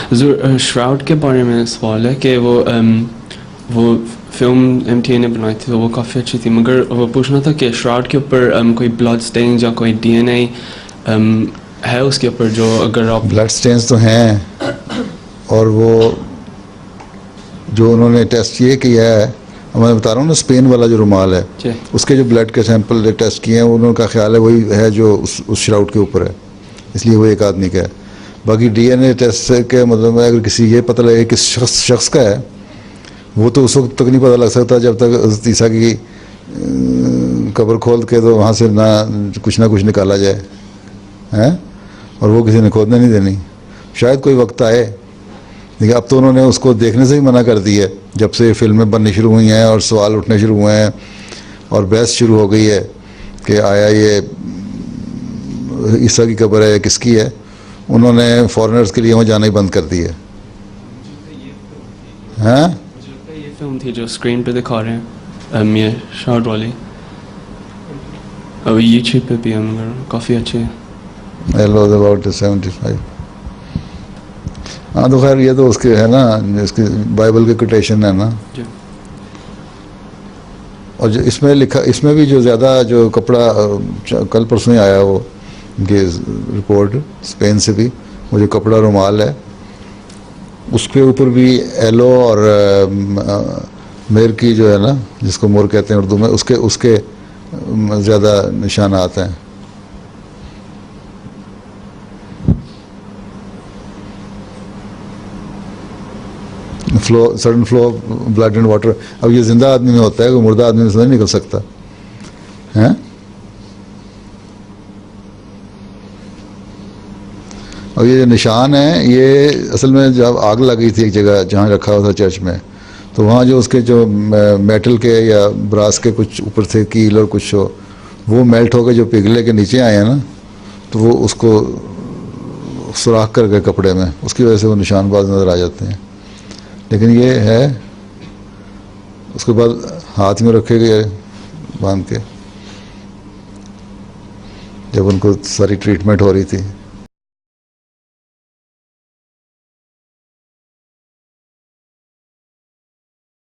Shroud के बारे में सवाल है कि वो फिल्म एमटीए ने बनाई थी तो वो काफ़ी अच्छी थी, मगर वो पूछना था कि श्राउड के ऊपर कोई ब्लड स्टेन या कोई डीएनए है उसके ऊपर, जो अगर आप ब्लड स्टेन्स तो हैं, और वो जो उन्होंने टेस्ट ये किया है, मैं बता रहा हूँ ना, स्पेन वाला जो रुमाल है उसके जो ब्लड के सैंपल टेस्ट किए हैं, उनका ख्याल है वही है जो उस श्राउड के ऊपर है, इसलिए वो एक आदमी का है। बाकी डीएनए टेस्ट के मतलब अगर किसी ये पता लगे किस शख्स का है, वो तो उस वक्त तक नहीं पता लग सकता जब तक ईसा की कब्र खोल के तो वहाँ से ना कुछ निकाला जाए हैं, और वो किसी ने खोदने नहीं देनी। शायद कोई वक्त आए, लेकिन अब तो उन्होंने उसको देखने से ही मना कर दी है जब से फिल्में बननी शुरू हुई हैं और सवाल उठने शुरू हुए हैं और बहस शुरू हो गई है कि आया ये ईसा की कब्र है या किसकी है। उन्होंने फॉरेनर्स के लिए वहाँ जाना ही बंद कर दी है। हाँ, ये फिल्म थी जो स्क्रीन पे दिखा रहे हैं ये श्राउड वाली, अब यूट्यूब पे भी है, काफ़ी अच्छी है। Hello about 75। हाँ तो खैर ये तो उसके है ना, इसकी बाइबल के कोटेशन है ना। और जो इसमें लिखा, इसमें भी जो ज़्यादा जो कपड़ा कल परसों ही आया वो उनकी रिपोर्ट स्पेन से भी, वो जो कपड़ा रुमाल है उसके ऊपर भी एलो और मेर की जो है ना, जिसको मोर कहते हैं उर्दू में, उसके ज़्यादा निशानात हैं। Sudden flow of blood and water. अब ये जिंदा आदमी में होता है, कोई मुर्दा आदमी में से नहीं निकल सकता है। और ये जो निशान है, ये असल में जब आग लगी थी एक जगह जहाँ रखा हुआ था चर्च में, तो वहाँ जो उसके जो मेटल के या ब्रास के कुछ ऊपर थे कील और कुछ वो मेल्ट होकर जो पिघले के नीचे आए हैं ना, तो वो उसको सुराख कर गए कपड़े में, उसकी वजह से वो निशानबाज नज़र आ जाते हैं। लेकिन ये है, उसके बाद हाथ में रखे गए बांध के, जब उनको सारी ट्रीटमेंट हो रही थी।